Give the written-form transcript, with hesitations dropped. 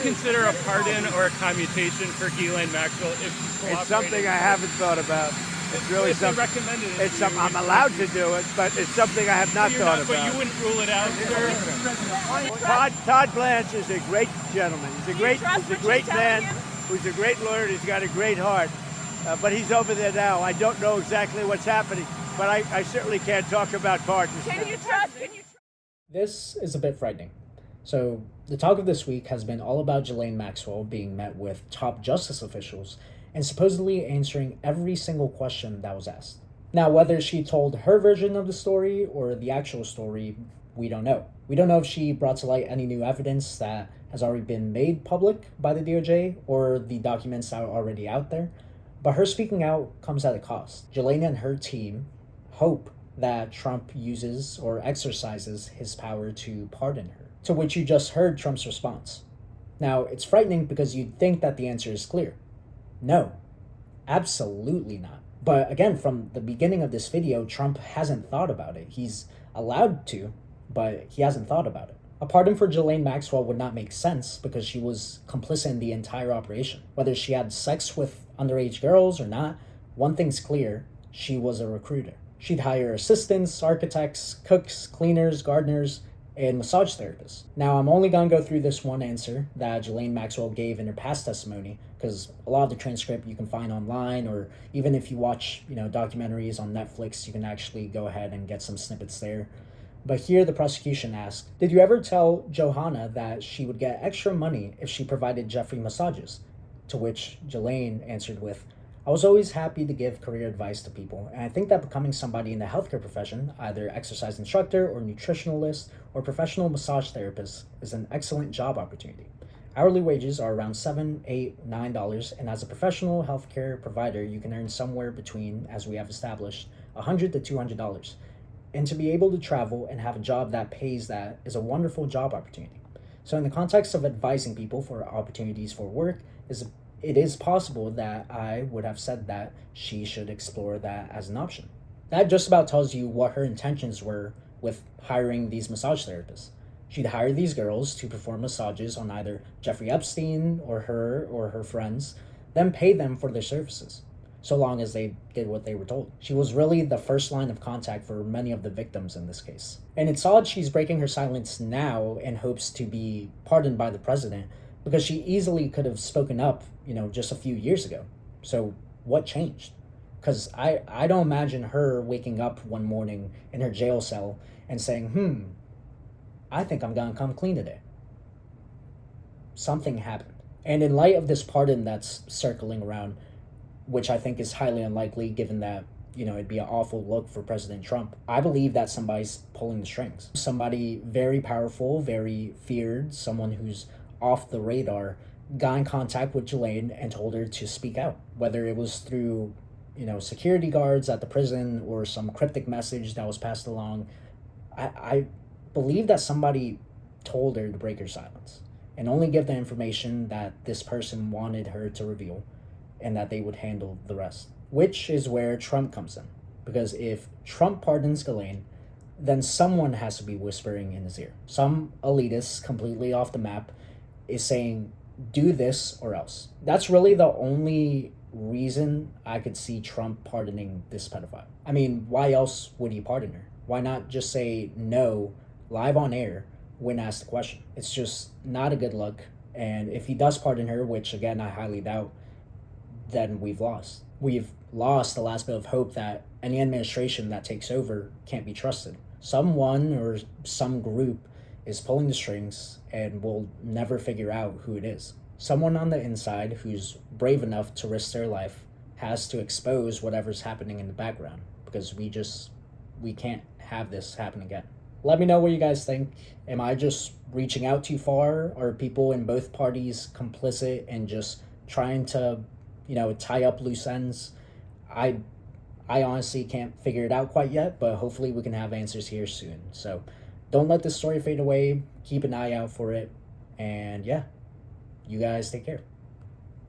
consider a pardon or a commutation for Ghislaine Maxwell if she's cooperating? It's something I haven't thought about. It's really if they something. recommended it. It's something I'm allowed to do it, but it's something I have not thought But about. you wouldn't rule it out, sir? Todd Blanche is a great gentleman. He's a great man. Him? Who's a great lawyer. He's got a great heart. But he's over there now. I don't know exactly what's happening, but I certainly can't talk about pardons. Can you trust? This is a bit frightening. So the talk of this week has been all about Ghislaine Maxwell being met with top justice officials and supposedly answering every single question that was asked. Now, whether she told her version of the story or the actual story, we don't know. We don't know if she brought to light any new evidence that has already been made public by the DOJ or the documents that are already out there. But her speaking out comes at a cost. Ghislaine and her team hope that Trump uses or exercises his power to pardon her, to which you just heard Trump's response. Now, it's frightening because you'd think that the answer is clear. No, absolutely not. But again, from the beginning of this video, Trump hasn't thought about it. He's allowed to, but he hasn't thought about it. A pardon for Ghislaine Maxwell would not make sense because she was complicit in the entire operation. Whether she had sex with underage girls or not, one thing's clear, she was a recruiter. She'd hire assistants, architects, cooks, cleaners, gardeners, and massage therapists. Now, I'm only going to go through this one answer that Ghislaine Maxwell gave in her past testimony, because a lot of the transcript you can find online, or even if you watch, documentaries on Netflix, you can actually go ahead and get some snippets there. But here the prosecution asked, did you ever tell Johanna that she would get extra money if she provided Jeffrey massages? To which Ghislaine answered with, I was always happy to give career advice to people, and I think that becoming somebody in the healthcare profession, either exercise instructor or nutritionalist or professional massage therapist, is an excellent job opportunity. Hourly wages are around $7, $8, $9, and as a professional healthcare provider, you can earn somewhere between, as we have established, $100 to $200. And to be able to travel and have a job that pays that is a wonderful job opportunity. So in the context of advising people for opportunities for work, it is possible that I would have said that she should explore that as an option. That just about tells you what her intentions were with hiring these massage therapists. She'd hire these girls to perform massages on either Jeffrey Epstein or her friends, then pay them for their services, so long as they did what they were told. She was really the first line of contact for many of the victims in this case. And it's odd she's breaking her silence now in hopes to be pardoned by the president, because she easily could have spoken up, just a few years ago. So what changed? Because I don't imagine her waking up one morning in her jail cell and saying, I think I'm gonna come clean today. Something happened. And in light of this pardon that's circling around, which I think is highly unlikely given that, it'd be an awful look for President Trump, I believe that somebody's pulling the strings. Somebody very powerful, very feared, someone who's off the radar, got in contact with Ghislaine and told her to speak out. Whether it was through, security guards at the prison or some cryptic message that was passed along, I believe that somebody told her to break her silence and only give the information that this person wanted her to reveal, and that they would handle the rest. Which is where Trump comes in. Because if Trump pardons Ghislaine, then someone has to be whispering in his ear. Some elitist completely off the map is saying, do this or else. That's really the only reason I could see Trump pardoning this pedophile. I mean, why else would he pardon her? Why not just say no live on air when asked the question? It's just not a good look. And if he does pardon her, which again, I highly doubt, then we've lost. We've lost the last bit of hope that any administration that takes over can't be trusted. Someone or some group is pulling the strings and we'll never figure out who it is. Someone on the inside who's brave enough to risk their life has to expose whatever's happening in the background, because we can't have this happen again. Let me know what you guys think. Am I just reaching out too far? Are people in both parties complicit and just trying to, tie up loose ends? I honestly can't figure it out quite yet, but hopefully we can have answers here soon. So don't let this story fade away. Keep an eye out for it. And yeah, you guys take care.